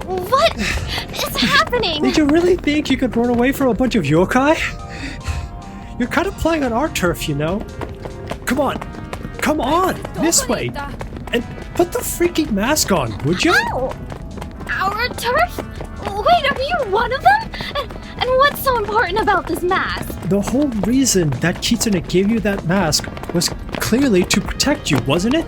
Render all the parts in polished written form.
What is happening? Did you really think you could run away from a bunch of yokai? You're kind of playing on our turf, you know. Come on, this way. And put the freaking mask on, would you? Ow! Our turf? Wait, are you one of them? And what's so important about this mask? The whole reason that Kitsune gave you that mask was clearly to protect you, wasn't it?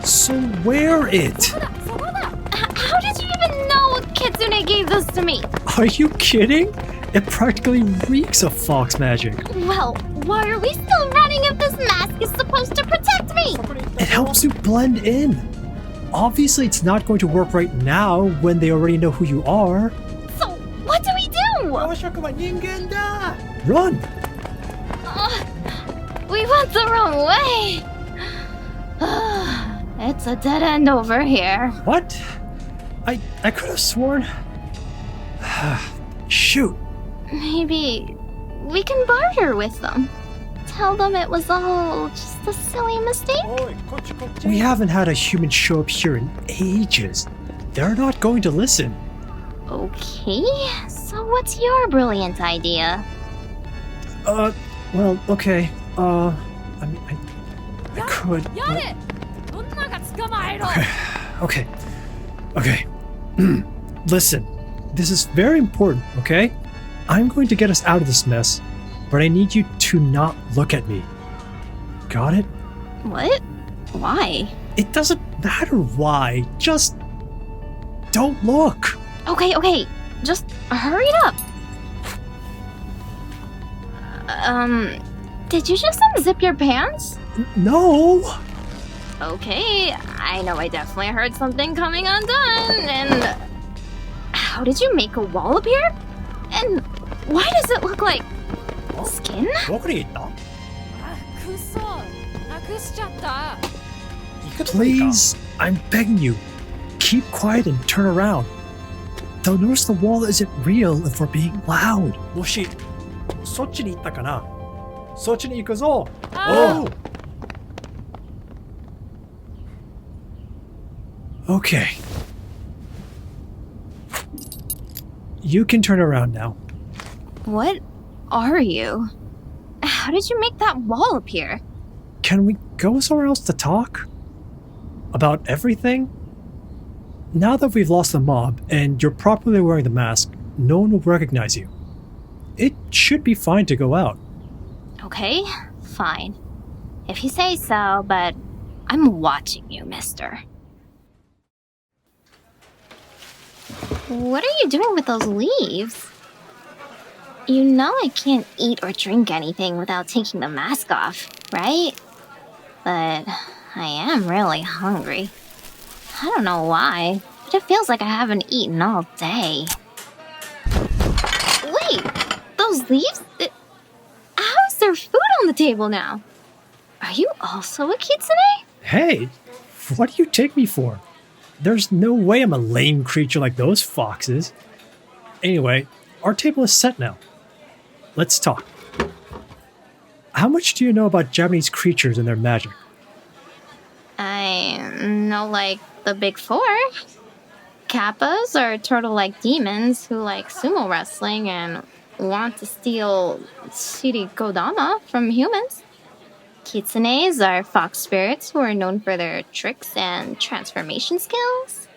So wear it. How did you even know Kitsune gave this to me? Are you kidding? It practically reeks of fox magic. Well, why are we still running if this mask is supposed to protect me? It helps you blend in. Obviously, it's not going to work right now when they already know who you are. So, what do we do? Run! We went the wrong way. It's a dead end over here. What? I could have sworn... Shoot. Maybe we can barter with them. Tell them it was all just a silly mistake. We haven't had a human show up here in ages. They're not going to listen. Okay, so what's your brilliant idea? Well, okay. I mean, I could. But... Okay. Listen, this is very important, okay? I'm going to get us out of this mess, but I need you to not look at me. Got it? What? Why? It doesn't matter why. Just don't look. Okay. Just hurry it up. Did you just unzip your pants? No. Okay, I know I definitely heard something coming undone, and... How did you make a wall appear? And why does it look like... skin? Please, I'm begging you. Keep quiet and turn around. They'll notice the wall isn't real if we're being loud. Okay. You can turn around now. What are you? How did you make that wall appear? Can we go somewhere else to talk? About everything? Now that we've lost the mob and you're properly wearing the mask, no one will recognize you. It should be fine to go out. Okay, fine. If you say so, but I'm watching you, mister. What are you doing with those leaves? You know I can't eat or drink anything without taking the mask off, right? But I am really hungry. I don't know why, but it feels like I haven't eaten all day. Wait, those leaves? How is there food on the table now? Are you also a kitsune? Hey, what do you take me for? There's no way I'm a lame creature like those foxes. Anyway, our table is set now. Let's talk. How much do you know about Japanese creatures and their magic? I know, like, the big four. Kappas are turtle-like demons who like sumo wrestling and want to steal shirikodama from humans. Kitsunes are fox spirits who are known for their tricks and transformation skills.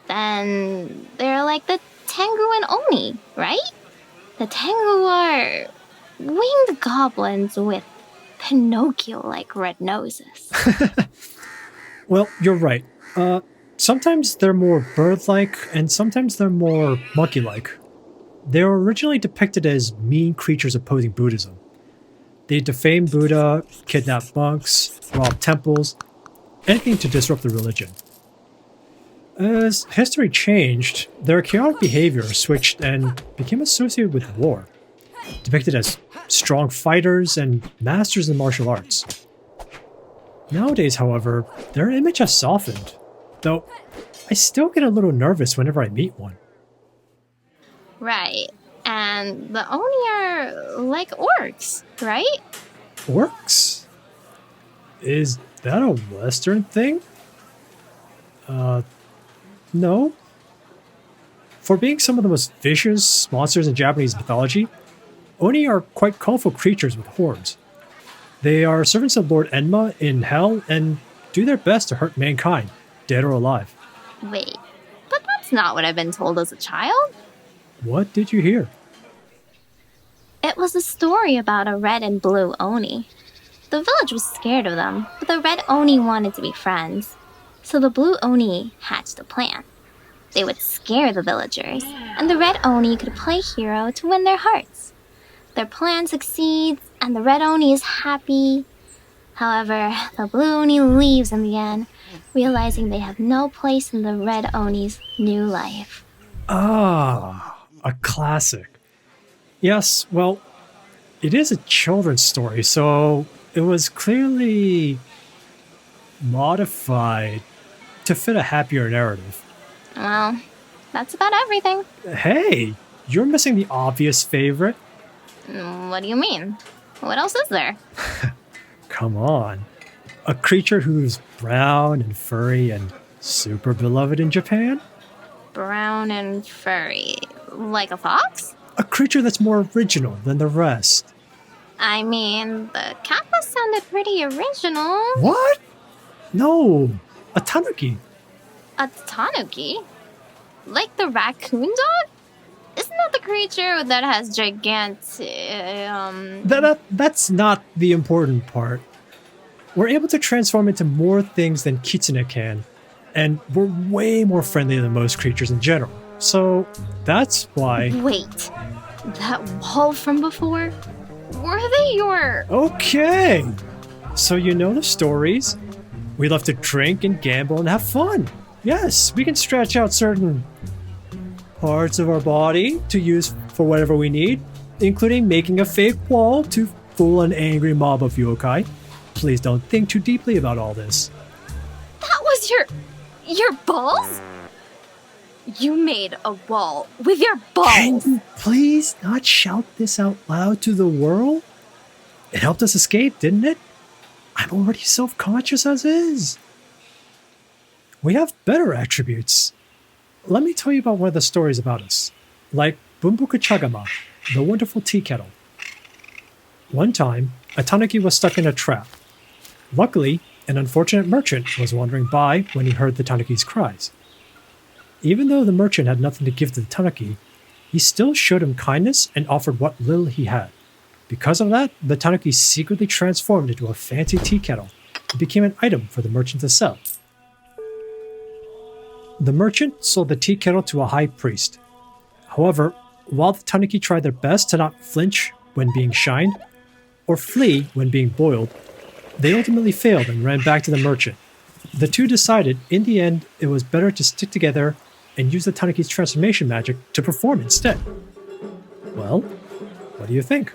Then they're like the Tengu and Oni, right? The Tengu are winged goblins with Pinocchio-like red noses. Well, you're right. Sometimes they're more bird-like, and sometimes they're more monkey-like. They were originally depicted as mean creatures opposing Buddhism. They defame Buddha, kidnap monks, rob temples, anything to disrupt the religion. As history changed, their chaotic behavior switched and became associated with war, depicted as strong fighters and masters in martial arts. Nowadays, however, their image has softened, though I still get a little nervous whenever I meet one. Right. And the Oni are like orcs, right? Orcs? Is that a Western thing? No. For being some of the most vicious monsters in Japanese mythology, Oni are quite colorful creatures with horns. They are servants of Lord Enma in Hell and do their best to hurt mankind, dead or alive. Wait, but that's not what I've been told as a child. What did you hear? It was a story about a red and blue Oni. The village was scared of them, but the red Oni wanted to be friends. So the blue Oni hatched a plan. They would scare the villagers, and the red Oni could play hero to win their hearts. Their plan succeeds, and the red Oni is happy. However, the blue Oni leaves in the end, realizing they have no place in the red Oni's new life. Ah, a classic. Yes, well, it is a children's story, so it was clearly modified to fit a happier narrative. Well, that's about everything. Hey, you're missing the obvious favorite. What do you mean? What else is there? Come on. A creature who's brown and furry and super beloved in Japan? Brown and furry. Like a fox? A creature that's more original than the rest. I mean, the kappa sounded pretty original. What? No, a tanuki. A tanuki? Like the raccoon dog? Isn't that the creature that has gigantic, That's not the important part. We're able to transform into more things than kitsune can, and we're way more friendly than most creatures in general. So that's why... Wait, that wall from before? Were they your... Okay, so you know the stories. We love to drink and gamble and have fun. Yes, we can stretch out certain parts of our body to use for whatever we need, including making a fake wall to fool an angry mob of yokai. Please don't think too deeply about all this. That was your balls? You made a wall with your balls. Can you please not shout this out loud to the world? It helped us escape, didn't it? I'm already self-conscious as is. We have better attributes. Let me tell you about one of the stories about us. Like Bumbuka Chagama, the wonderful tea kettle. One time, a tanuki was stuck in a trap. Luckily, an unfortunate merchant was wandering by when he heard the tanuki's cries. Even though the merchant had nothing to give to the tanuki, he still showed him kindness and offered what little he had. Because of that, the tanuki secretly transformed into a fancy tea kettle and became an item for the merchant to sell. The merchant sold the tea kettle to a high priest. However, while the tanuki tried their best to not flinch when being shined, or flee when being boiled, they ultimately failed and ran back to the merchant. The two decided, in the end, it was better to stick together and use the tanuki's transformation magic to perform instead. Well, what do you think?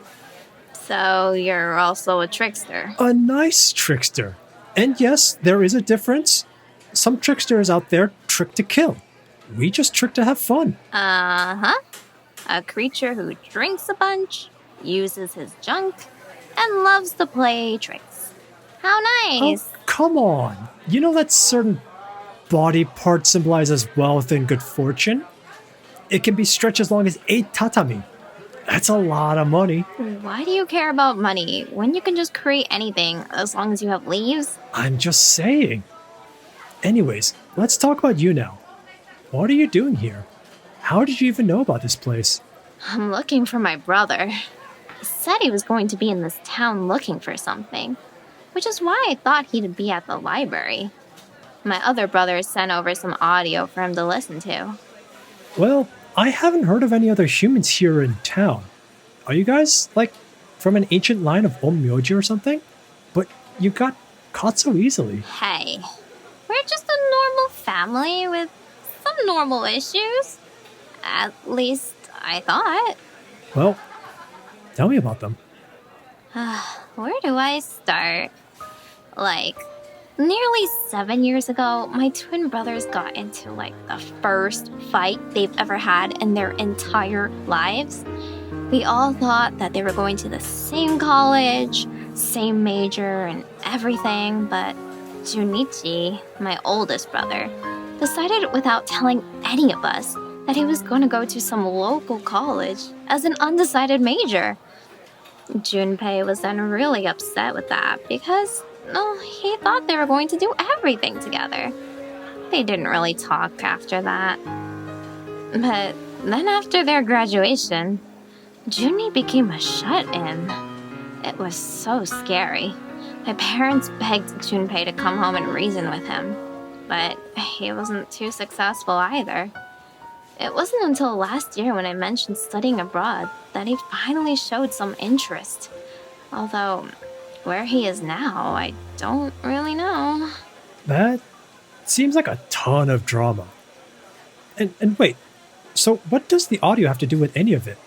So you're also a trickster. A nice trickster. And yes, there is a difference. Some tricksters out there trick to kill. We just trick to have fun. Uh-huh. A creature who drinks a bunch, uses his junk, and loves to play tricks. How nice. Oh, come on. You know that certain body part symbolizes wealth and good fortune? It can be stretched as long as 8 tatami. That's a lot of money. Why do you care about money when you can just create anything as long as you have leaves? I'm just saying. Anyways, let's talk about you now. What are you doing here? How did you even know about this place? I'm looking for my brother. He said he was going to be in this town looking for something, which is why I thought he'd be at the library. My other brother sent over some audio for him to listen to. Well, I haven't heard of any other humans here in town. Are you guys, like, from an ancient line of Onmyoji or something? But you got caught so easily. Hey, we're just a normal family with some normal issues. At least I thought. Well, tell me about them. Where do I start? Like, nearly 7 years ago, my twin brothers got into, the first fight they've ever had in their entire lives. We all thought that they were going to the same college, same major, and everything, but Junichi, my oldest brother, decided without telling any of us that he was going to go to some local college as an undecided major. Junpei was then really upset with that because, well, he thought they were going to do everything together. They didn't really talk after that. But then after their graduation, Junpei became a shut-in. It was so scary. My parents begged Junpei to come home and reason with him, but he wasn't too successful either. It wasn't until last year when I mentioned studying abroad that he finally showed some interest. Although, where he is now, I don't really know. That seems like a ton of drama. And wait, so what does the audio have to do with any of it?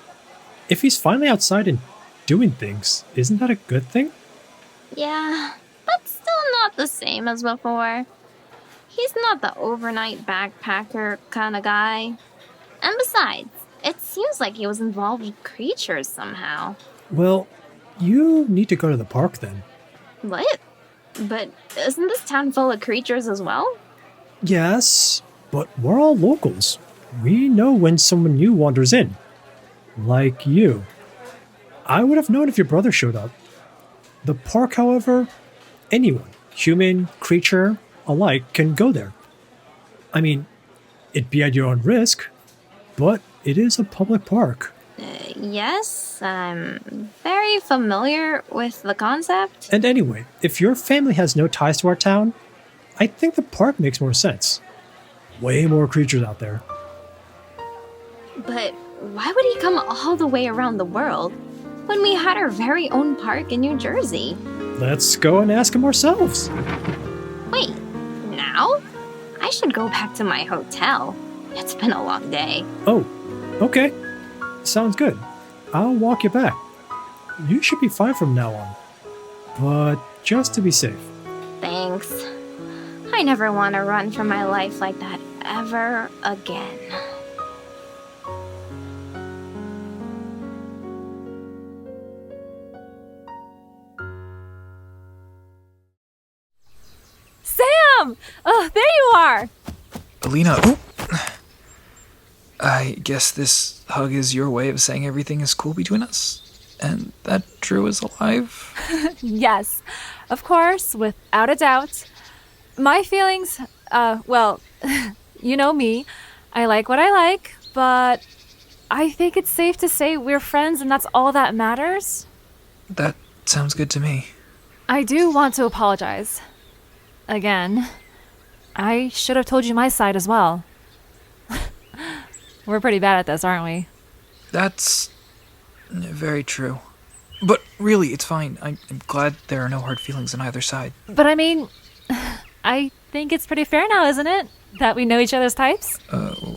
If he's finally outside and doing things, isn't that a good thing? Yeah, but still not the same as before. He's not the overnight backpacker kind of guy. And besides, it seems like he was involved with creatures somehow. Well, you need to go to the park then. What? But isn't this town full of creatures as well? Yes, but we're all locals. We know when someone new wanders in. Like you. I would have known if your brother showed up. The park, however, anyone, human, creature, alike, can go there. I mean, it'd be at your own risk, but it is a public park. Yes, I'm very familiar with the concept. And anyway, if your family has no ties to our town, I think the park makes more sense. Way more creatures out there. But why would he come all the way around the world when we had our very own park in New Jersey? Let's go and ask him ourselves. Wait, now? I should go back to my hotel. It's been a long day. Oh, okay. Sounds good. I'll walk you back. You should be fine from now on. But just to be safe. Thanks. I never want to run for my life like that ever again. Sam! Oh, there you are! Alina, oh. I guess this hug is your way of saying everything is cool between us? And that Drew is alive? Yes, of course, without a doubt. My feelings, well, you know me. I like what I like, but I think it's safe to say we're friends and that's all that matters. That sounds good to me. I do want to apologize. Again. I should have told you my side as well. We're pretty bad at this, aren't we? That's very true. But really, it's fine. I'm glad there are no hard feelings on either side. But I mean, I think it's pretty fair now, isn't it? That we know each other's types?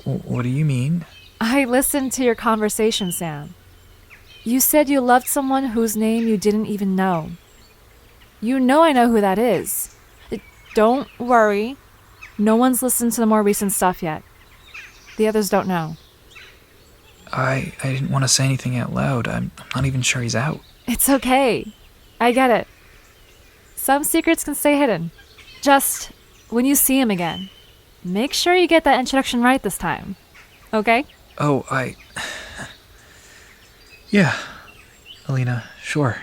What do you mean? I listened to your conversation, Sam. You said you loved someone whose name you didn't even know. You know I know who that is. Don't worry. No one's listened to the more recent stuff yet. The others don't know. I didn't want to say anything out loud. I'm not even sure he's out. It's okay. I get it. Some secrets can stay hidden. Just, when you see him again, make sure you get that introduction right this time. Okay? Oh, yeah. Alina, sure.